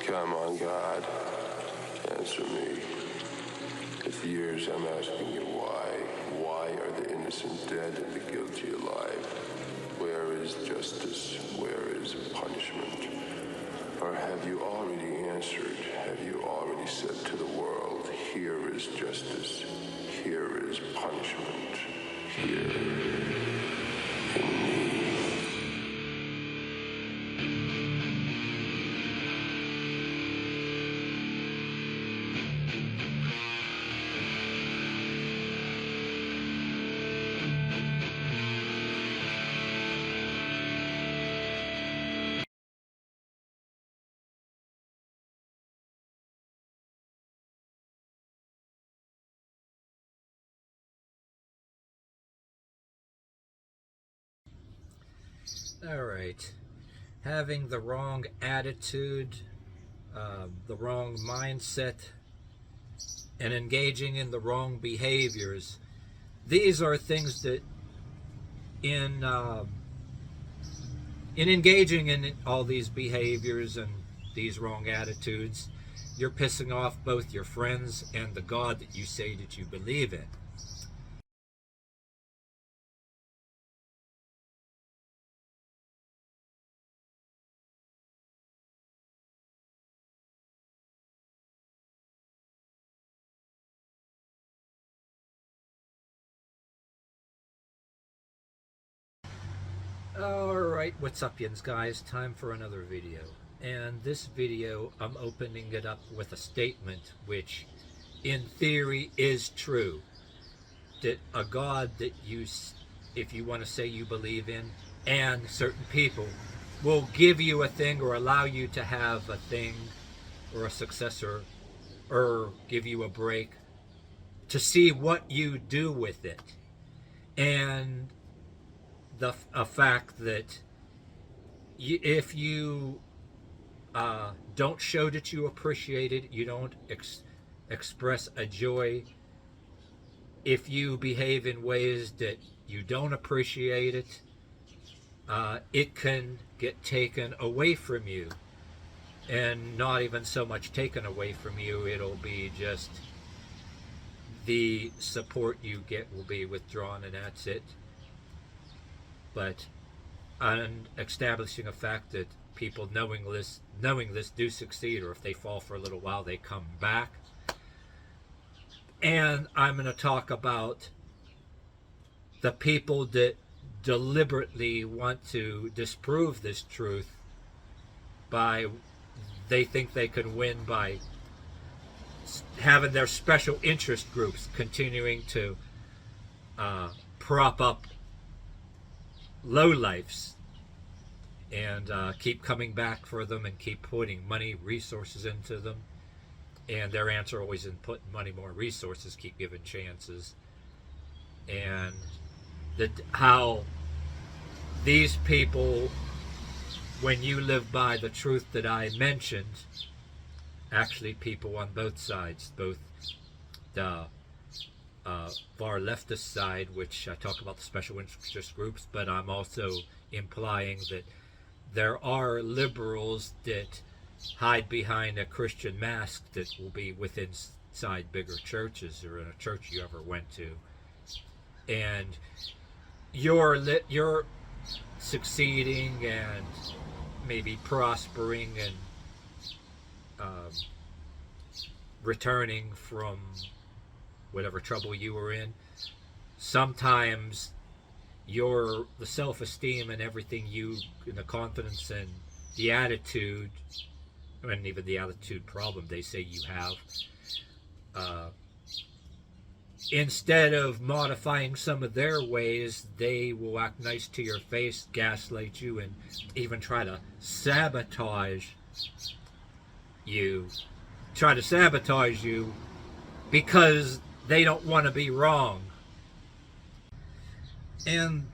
Come on, God, answer me. For years I'm asking you why. Why are the innocent dead and the guilty alive? Where is justice? Where is punishment? Or have you already answered? Have you already said to the world, here is justice, here is punishment, here in me? Alright, having the wrong attitude, the wrong mindset, and engaging in the wrong behaviors. These are things that in engaging in all these behaviors and these wrong attitudes, you're pissing off both your friends and the God that you say that you believe in. Alright, what's up yins guys? Time for another video. And this video, I'm opening it up with a statement which in theory is true. That a God that you, if you want to say you believe in, and certain people will give you a thing or allow you to have a thing or a successor or give you a break to see what you do with it. And a fact that if you don't show that you appreciate it, you don't express a joy, if you behave in ways that you don't appreciate it, it can get taken away from you. And not even so much taken away from you, it'll be just the support you get will be withdrawn, and that's it. But on establishing a fact that people knowing this do succeed, or if they fall for a little while they come back. And I'm going to talk about the people that deliberately want to disprove this truth by, they think they can win by having their special interest groups continuing to prop up lowlifes and keep coming back for them and keep putting money, resources into them. And their answer always in putting money, more resources, keep giving chances. And that how these people, when you live by the truth that I mentioned, actually people on both sides, both the far leftist side, which I talk about the special interest groups, but I'm also implying that there are liberals that hide behind a Christian mask that will be within inside bigger churches or in a church you ever went to, and you're succeeding and maybe prospering and returning from whatever trouble you were in. Sometimes the self-esteem and everything and the confidence and the attitude, and even the attitude problem they say you have, instead of modifying some of their ways, they will act nice to your face, gaslight you, and even try to sabotage you. Because they don't want to be wrong. And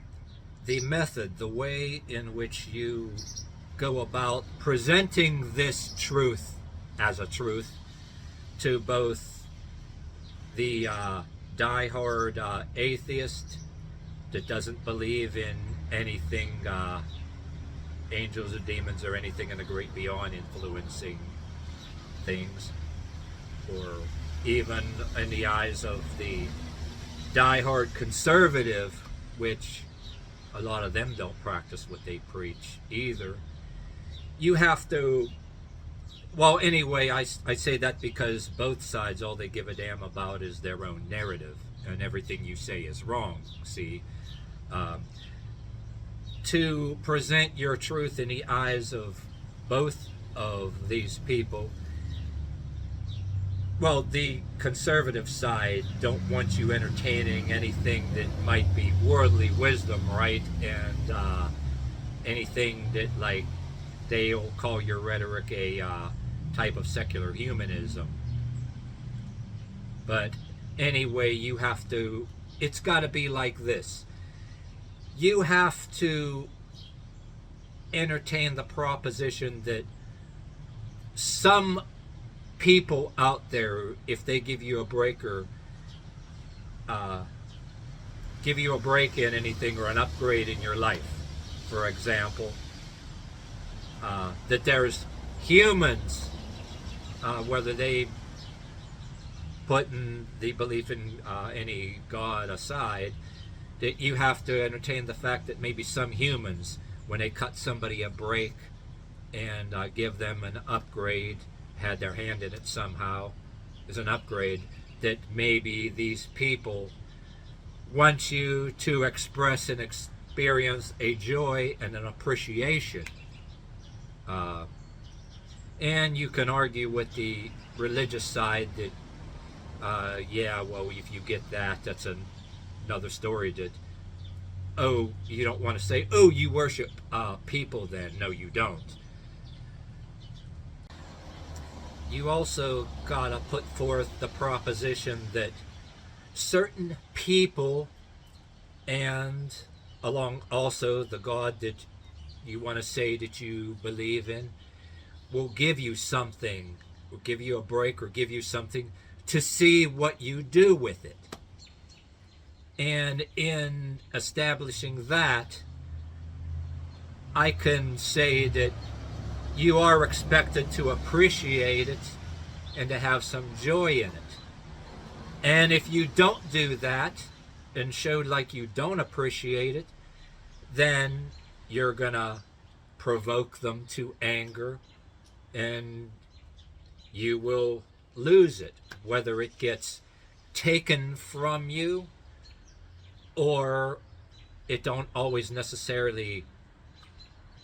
the method, the way in which you go about presenting this truth as a truth to both the die-hard atheist that doesn't believe in anything angels or demons or anything in the great beyond influencing things, or even in the eyes of the diehard conservative, which a lot of them don't practice what they preach either. You have to, well, anyway, I say that because both sides, all they give a damn about is their own narrative, and everything you say is wrong. See, to present your truth in the eyes of both of these people, well, the conservative side don't want you entertaining anything that might be worldly wisdom, right? And anything that, like, they'll call your rhetoric a type of secular humanism. But anyway, you have to, it's got to be like this. You have to entertain the proposition that some people out there, if they give you a break or give you a break in anything or an upgrade in your life, for example, that there's humans, whether they putting the belief in any God aside, that you have to entertain the fact that maybe some humans, when they cut somebody a break and give them an upgrade, had their hand in it somehow as an upgrade, that maybe these people want you to express and experience a joy and an appreciation. And you can argue with the religious side that, yeah, well, if you get that, that's another story. That, oh, you don't want to say, oh, you worship people then. No, you don't. You also gotta put forth the proposition that certain people, and along also the God that you want to say that you believe in, will give you something, will give you a break or give you something to see what you do with it. And in establishing that, I can say that you are expected to appreciate it and to have some joy in it. And if you don't do that and show like you don't appreciate it, then you're gonna provoke them to anger, and you will lose it, whether it gets taken from you or it don't always necessarily,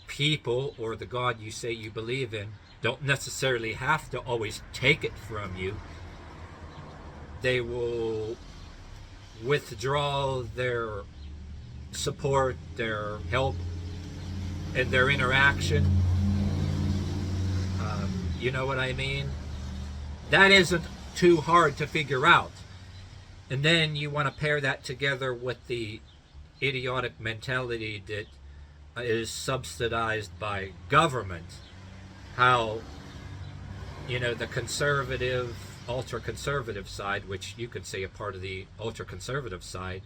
people or the God you say you believe in don't necessarily have to always take it from you. They will withdraw their support, their help, and their interaction. You know what I mean? That isn't too hard to figure out. And then you want to pair that together with the idiotic mentality that is subsidized by government. How, you know, the conservative, ultra-conservative side, which you could say a part of the ultra-conservative side,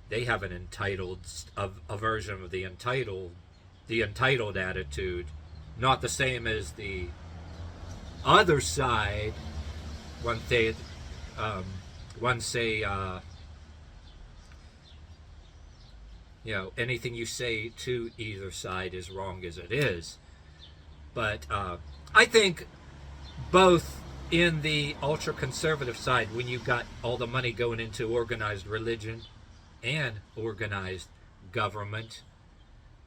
they have an entitled, a version of the entitled attitude, not the same as the other side. One say, you know, anything you say to either side is wrong as it is. But I think both in the ultra-conservative side, when you've got all the money going into organized religion and organized government,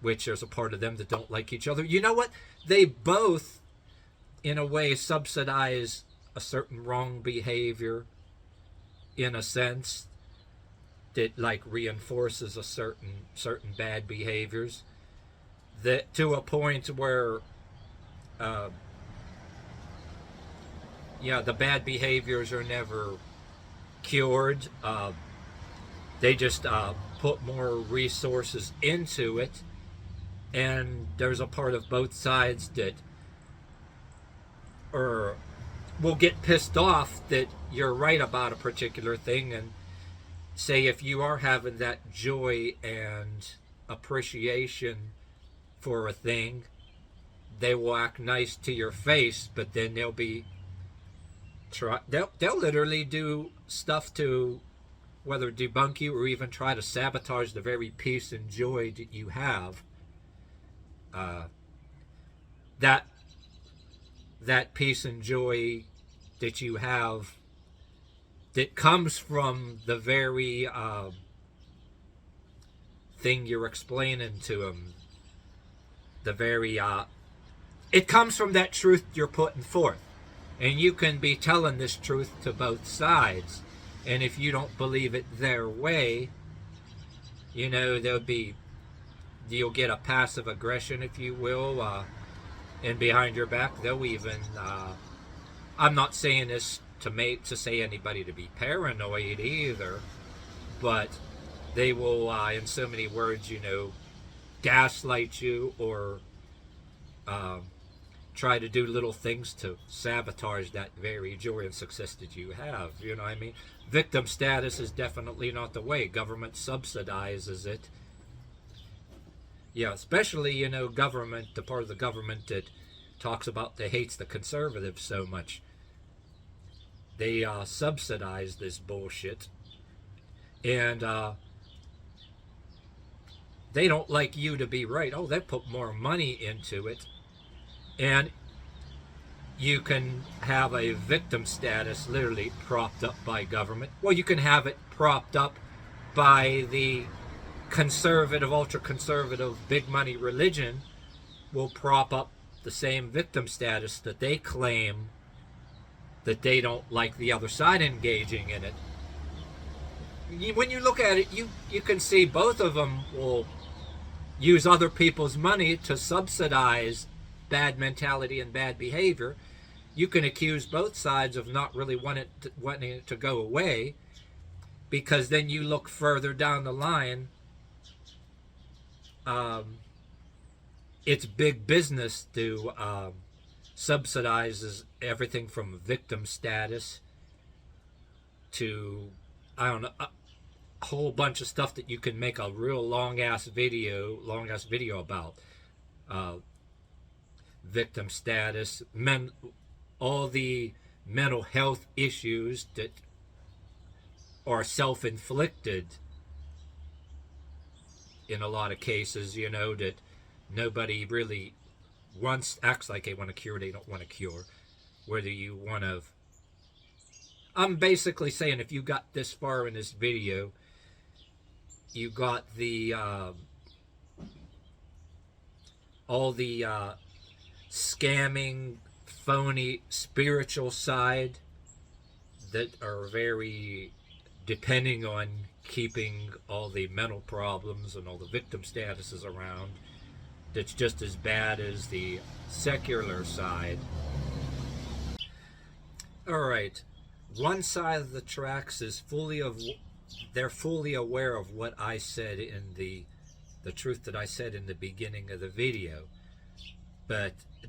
which there's a part of them that don't like each other. You know what? They both, in a way, subsidize a certain wrong behavior, in a sense, that like reinforces a certain bad behaviors, that to a point where the bad behaviors are never cured. They just put more resources into it, and there's a part of both sides that will get pissed off that you're right about a particular thing, and say if you are having that joy and appreciation for a thing, they will act nice to your face, but then they'll be they'll literally do stuff to whether debunk you or even try to sabotage the very peace and joy that you have. That peace and joy that you have that comes from the very thing you're explaining to them. The very it comes from that truth you're putting forth. And you can be telling this truth to both sides. And if you don't believe it their way, you know, you'll get a passive aggression, if you will, and behind your back, they'll even, I'm not saying this to say anybody to be paranoid either, but they will, in so many words, you know, gaslight you or try to do little things to sabotage that very joy and success that you have. You know what I mean? Victim status is definitely not the way. Government subsidizes it. Yeah, especially, you know, government, the part of the government that talks about that hates the conservatives so much. They subsidize this bullshit. And they don't like you to be right. Oh, they put more money into it. And you can have a victim status literally propped up by government. Well, you can have it propped up by the conservative, ultra-conservative, big money religion will prop up the same victim status that they claim that they don't like the other side engaging in it. When you look at it, you can see both of them will use other people's money to subsidize bad mentality and bad behavior. You can accuse both sides of not really wanting it to go away, because then you look further down the line, it's big business to subsidizes everything from victim status to, I don't know, a whole bunch of stuff that you can make a real long ass video about. Victim status, all the mental health issues that are self-inflicted in a lot of cases, you know, that nobody really acts like they want to cure, they don't want to cure. Whether you want to, I'm basically saying, if you got this far in this video, you got the all the scamming, phony spiritual side that are very depending on keeping all the mental problems and all the victim statuses around. That's just as bad as the secular side. Alright, one side of the tracks is they're fully aware of what I said in the truth that I said in the beginning of the video.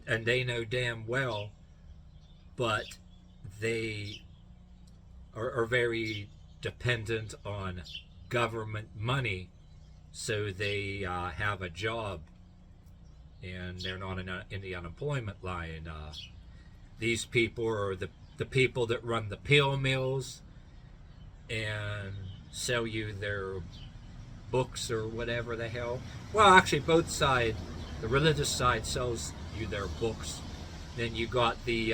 And they know damn well, but they are very dependent on government money, so they have a job and they're not in the unemployment line. These people are the people that run the pill mills and sell you their books or whatever the hell. Well, actually, both sides, the religious side sells you their books. Then you got the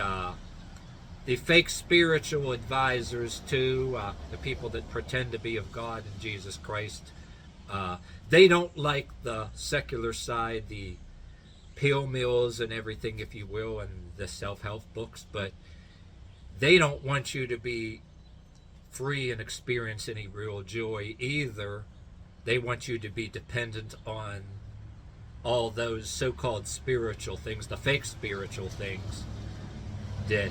fake spiritual advisors too, the people that pretend to be of God and Jesus Christ. They don't like the secular side, the pill mills and everything, if you will, and the self-help books, but they don't want you to be free and experience any real joy either. They want you to be dependent on all those so-called spiritual things, the fake spiritual things that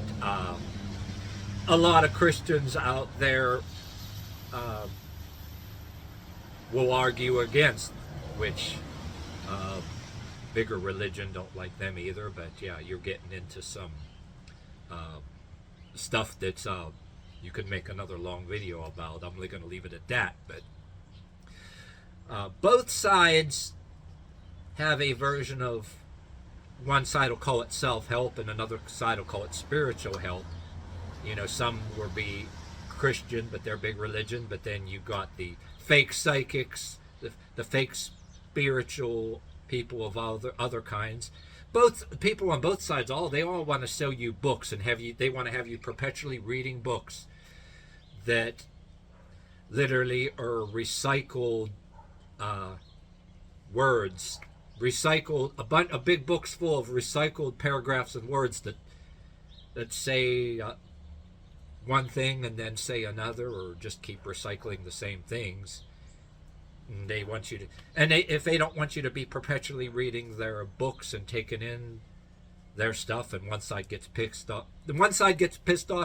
a lot of Christians out there will argue against, which bigger religion don't like them either. But yeah, you're getting into some stuff that's you could make another long video about. I'm only going to leave it at that. But both sides have a version of, one side will call it self-help and another side will call it spiritual help. Some will be Christian, but they're big religion. But then you got the fake psychics, the fake spiritual people of other kinds. Both people on both sides, they all want to sell you books and they want to have you perpetually reading books that literally are recycled words, a big book's full of recycled paragraphs and words that say one thing and then say another, or just keep recycling the same things. And they want you to, if they don't want you to be perpetually reading their books and taking in their stuff, and one side gets pissed off.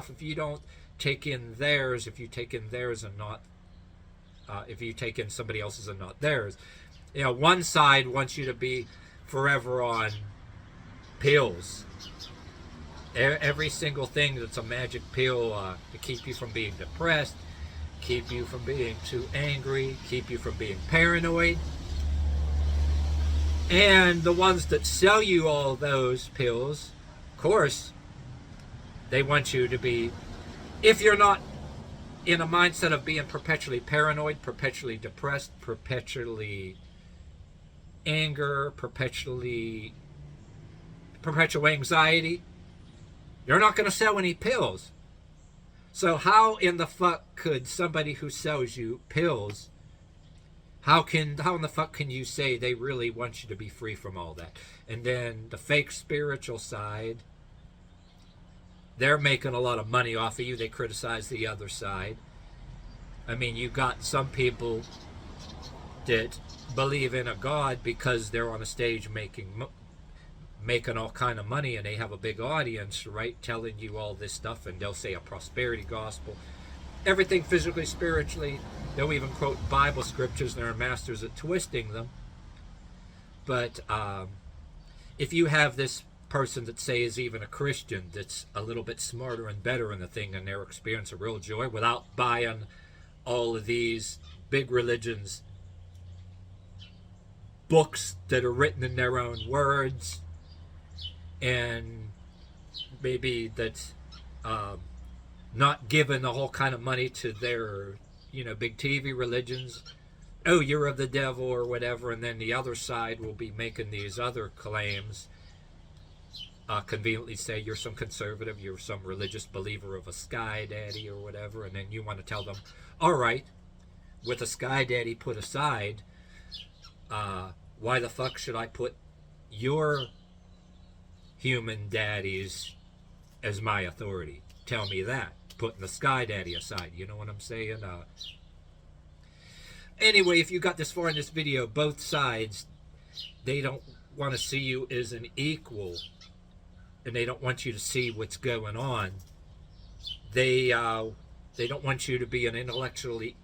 If you don't take in theirs, if you take in theirs and not, if you take in somebody else's and not theirs. One side wants you to be forever on pills. Every single thing that's a magic pill to keep you from being depressed, keep you from being too angry, keep you from being paranoid. And the ones that sell you all those pills, of course, they want you to be, if you're not in a mindset of being perpetually paranoid, perpetually depressed, perpetually anger, perpetual anxiety, you're not going to sell any pills. So how in the fuck could somebody who sells you pills, how in the fuck can you say they really want you to be free from all that? And then the fake spiritual side, they're making a lot of money off of you. They criticize the other side. I mean, you got some people that believe in a God because they're on a stage making all kind of money, and they have a big audience, right, telling you all this stuff, and they'll say a prosperity gospel, everything physically, spiritually. They'll even quote Bible scriptures, and they're masters at twisting them. But if you have this person that say is even a Christian that's a little bit smarter and better in the thing, and they're experiencing real joy without buying all of these big religions books that are written in their own words, and maybe that's not giving the whole kind of money to their big TV religions. Oh, you're of the devil or whatever. And then the other side will be making these other claims, conveniently say you're some conservative, you're some religious believer of a sky daddy or whatever. And then you want to tell them, all right, with a sky daddy put aside, why the fuck should I put your human daddies as my authority? Tell me that. Putting the sky daddy aside. You know what I'm saying? Anyway, if you got this far in this video, both sides, they don't want to see you as an equal, and they don't want you to see what's going on. They don't want you to be an intellectually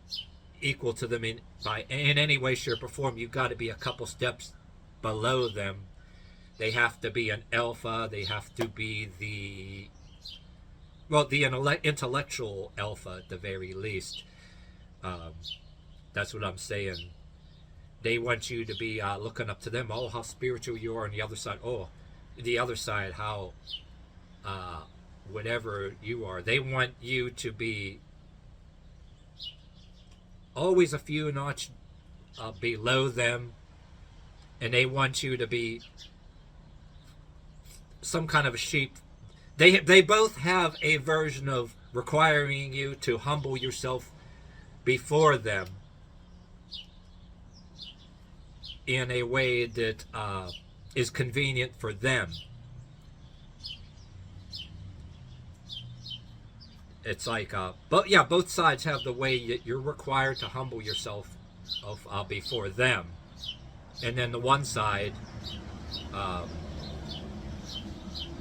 equal to them in any way, shape, or form. You've got to be a couple steps below them. They have to be an alpha. They have to be the intellectual alpha at the very least. That's what I'm saying. They want you to be looking up to them. Oh, how spiritual you are. On the other side, how whatever you are. They want you to be always a few notch below them, and they want you to be some kind of a sheep. They both have a version of requiring you to humble yourself before them in a way that is convenient for them. It's like, both sides have the way that you're required to humble yourself before them, and then the one side,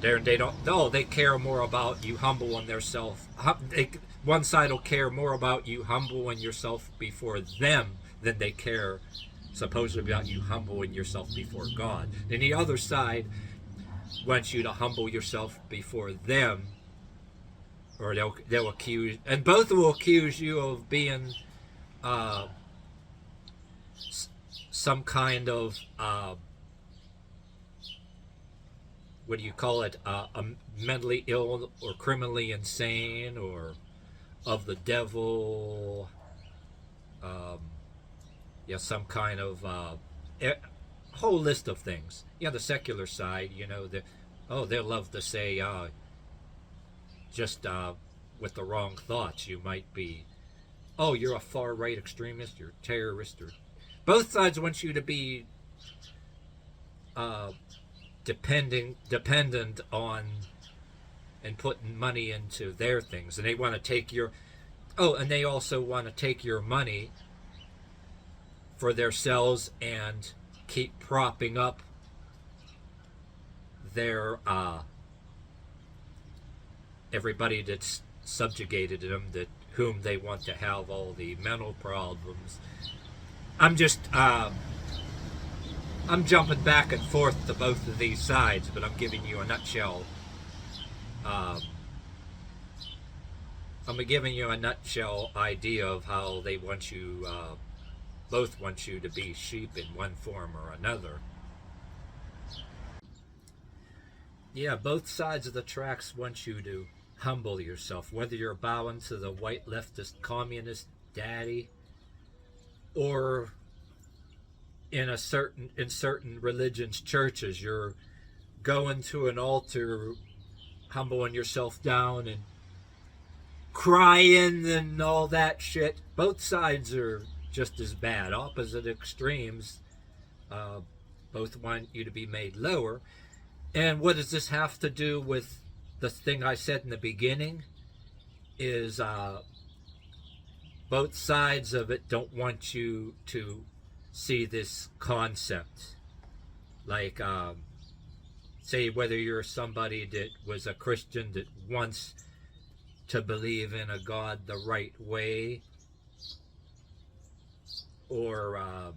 they care more about you humbling themselves. One side will care more about you humbling yourself before them than they care supposedly about you humbling yourself before God. And the other side wants you to humble yourself before them, or they'll accuse, and both will accuse you of being some kind of what do you call it, a mentally ill or criminally insane or of the devil, um, yeah, some kind of whole list of things. Yeah, the secular side, they'll love to say just with the wrong thoughts, you might be, oh, you're a far right extremist, you're a terrorist, or both sides want you to be uh, dependent on and putting money into their things, and they want to take your and they also want to take your money for themselves and keep propping up their everybody that's subjugated them, that whom they want to have all the mental problems. I'm just I'm jumping back and forth to both of these sides, but I'm giving you a nutshell. I'm giving you a nutshell idea of how they want you, both want you to be sheep in one form or another. Yeah, both sides of the tracks want you to humble yourself, whether you're bowing to the white leftist communist daddy, or in certain religions, churches, you're going to an altar, humbling yourself down and crying and all that shit. Both sides are just as bad, opposite extremes. Both want you to be made lower. And what does this have to do with the thing I said in the beginning? Is both sides of it don't want you to see this concept. Like, say, whether you're somebody that was a Christian that wants to believe in a God the right way, or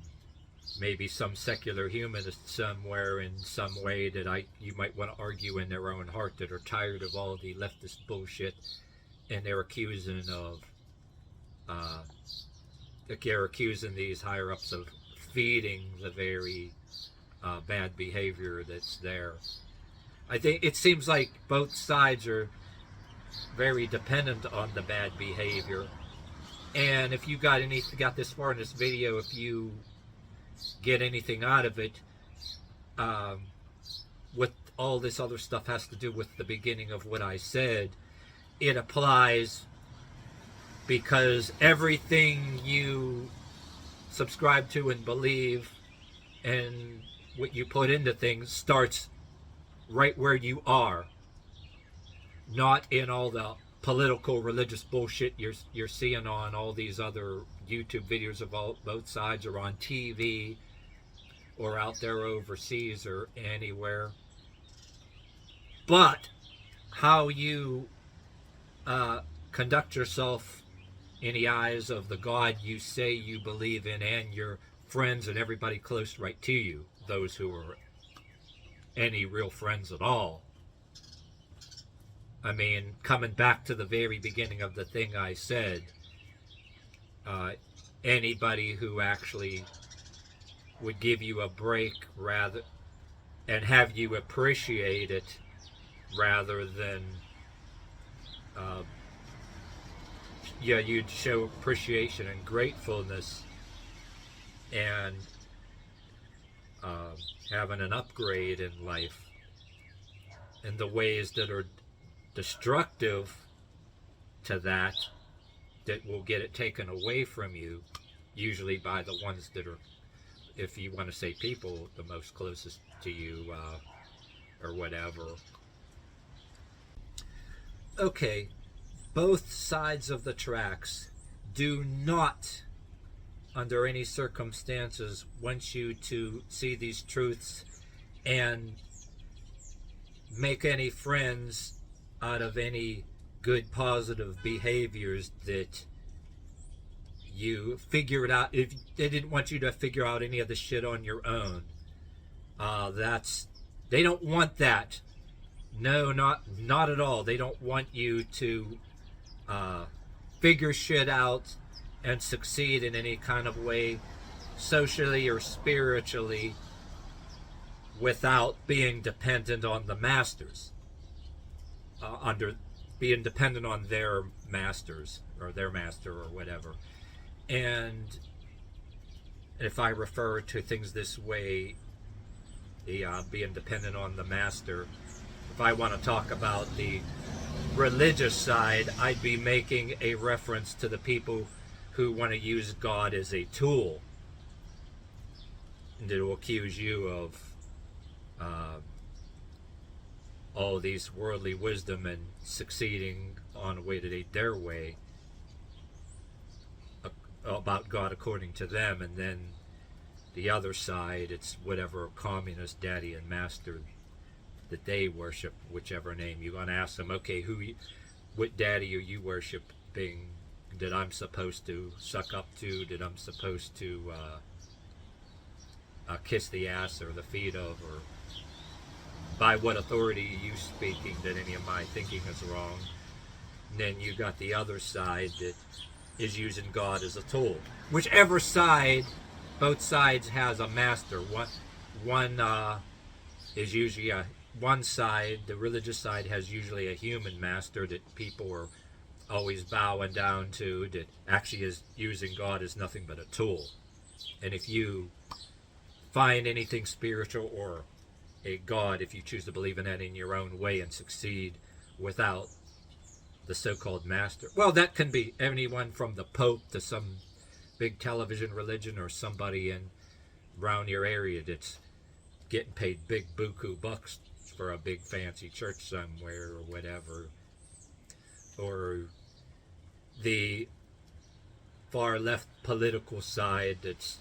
maybe some secular humanist somewhere in some way that you might want to argue in their own heart, that are tired of all the leftist bullshit, and they're accusing these higher ups of feeding the very bad behavior that's there. I think it seems like both sides are very dependent on the bad behavior. And if you got this far in this video, if you get anything out of it, what all this other stuff has to do with the beginning of what I said, it applies, because everything you subscribe to and believe and what you put into things starts right where you are, not in all the political religious bullshit you're seeing on all these other YouTube videos of both sides, or on TV, or out there overseas or anywhere. But how you conduct yourself in the eyes of the God you say you believe in, and your friends and everybody close right to you, those who are any real friends at all. I mean, coming back to the very beginning of the thing I said, anybody who actually would give you a break rather and have you appreciate it, rather than you'd show appreciation and gratefulness and having an upgrade in life, and the ways that are destructive to that will get it taken away from you, usually by the ones that are, if you want to say people, the most closest to you, or whatever. Okay, both sides of the tracks do not, under any circumstances, want you to see these truths and make any friends out of any good positive behaviors that you figured out. If they didn't want you to figure out any of the shit on your own, they don't want that. No, not at all. They don't want you to figure shit out and succeed in any kind of way, socially or spiritually, without being dependent on the masters, being dependent on their masters or their master or whatever. And if I refer to things this way, being dependent on the master, if I want to talk about the religious side, I'd be making a reference to the people who want to use God as a tool, and to accuse you of all these worldly wisdom and succeeding on a way to their way about God according to them, and then the other side, it's whatever communist daddy and master that they worship, whichever name. You're going to ask them, okay, what daddy are you worshiping that I'm supposed to suck up to, that I'm supposed to kiss the ass or the feet of, or by what authority are you speaking that any of my thinking is wrong? And then you got the other side that is using God as a tool. Whichever side, both sides has a master. One is usually one side, the religious side, has usually a human master that people are always bowing down to, that actually is using God as nothing but a tool. And if you find anything spiritual or a God, if you choose to believe in that in your own way and succeed without the so-called master, well, that can be anyone from the Pope to some big television religion, or somebody in around your area that's getting paid big buku bucks for a big fancy church somewhere or whatever, or the far left political side that's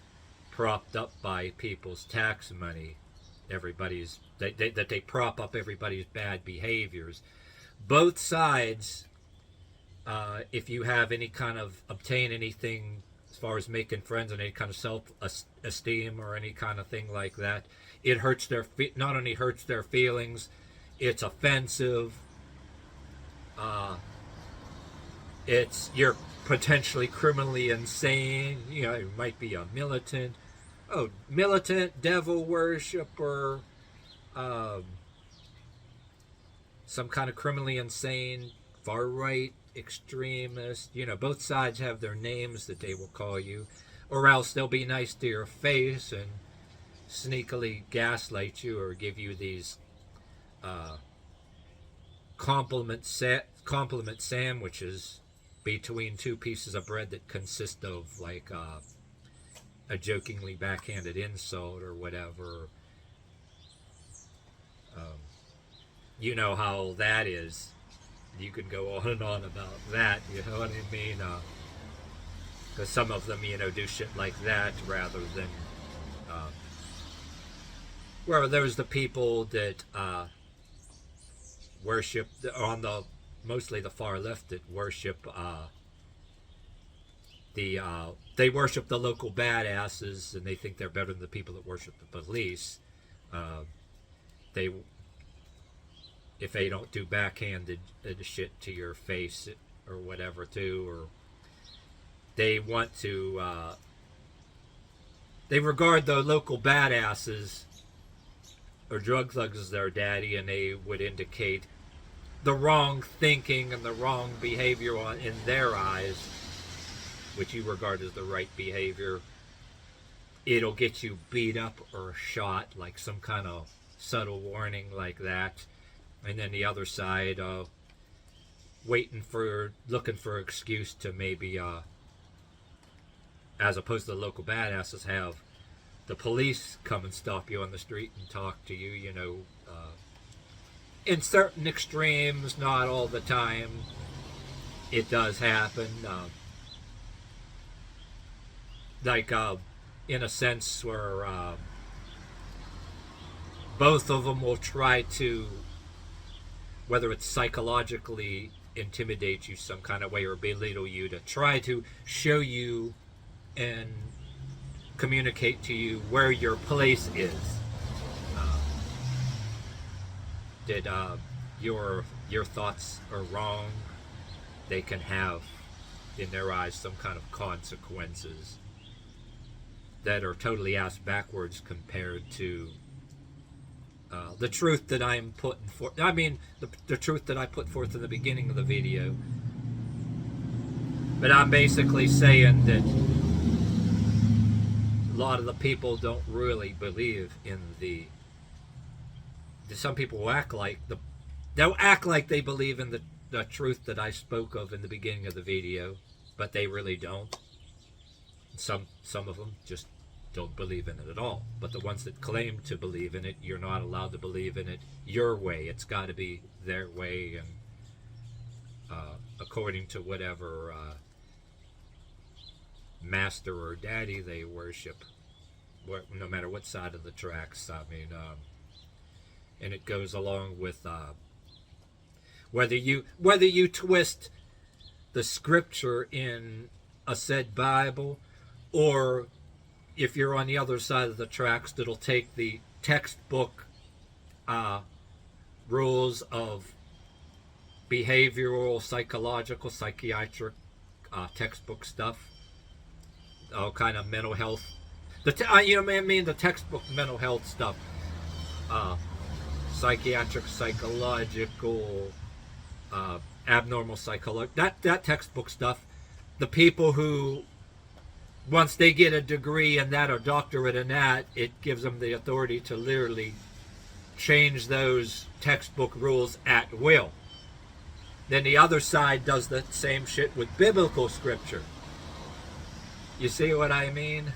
propped up by people's tax money, that they prop up everybody's bad behaviors. Both sides, if you have any kind of obtain anything as far as making friends and any kind of self-esteem or any kind of thing like that, it hurts not only hurts their feelings, it's offensive. You're potentially criminally insane. You know, you might be a militant, devil worshiper, some kind of criminally insane, far right extremist. You know, both sides have their names that they will call you, or else they'll be nice to your face and sneakily gaslight you, or give you these compliment sandwiches between two pieces of bread that consist of like a jokingly backhanded insult or whatever. You know how that is. You can go on and on about that, you know what I mean? Because some of them, do shit like that rather than... well, there's the people that worship, mostly the far left, that worship they worship the local badasses, and they think they're better than the people that worship the police. If they don't do backhanded shit to your face or whatever too, or they want to they regard the local badasses or drug thugs as their daddy, and they would indicate the wrong thinking and the wrong behavior in their eyes, which you regard as the right behavior. It'll get you beat up or shot, like some kind of subtle warning like that. And then the other side, looking for excuse to maybe, as opposed to the local badasses, have the police come and stop you on the street and talk to you, in certain extremes, not all the time. It does happen. In a sense where both of them will try to, whether it's psychologically intimidate you some kind of way or belittle you, to try to show you and communicate to you where your place is. That your thoughts are wrong. They can have, in their eyes, some kind of consequences that are totally ass backwards compared to the truth that I'm putting forth. I mean, the truth that I put forth in the beginning of the video. But I'm basically saying that a lot of the people don't really believe in some people will act like they'll act like they believe in the truth that I spoke of in the beginning of the video, but they really don't. Some of them just don't believe in it at all. But the ones that claim to believe in it, you're not allowed to believe in it your way. It's got to be their way, and according to whatever master or daddy they worship, no matter what side of the tracks. I mean, and it goes along with whether you twist the scripture in a said Bible, or if you're on the other side of the tracks, that'll take the textbook rules of behavioral, psychological, psychiatric textbook stuff, all kind of mental health. The textbook mental health stuff, psychiatric, psychological, abnormal psychology. That textbook stuff. The people who, once they get a degree in that or doctorate in that, it gives them the authority to literally change those textbook rules at will. Then the other side does the same shit with biblical scripture. You see what I mean?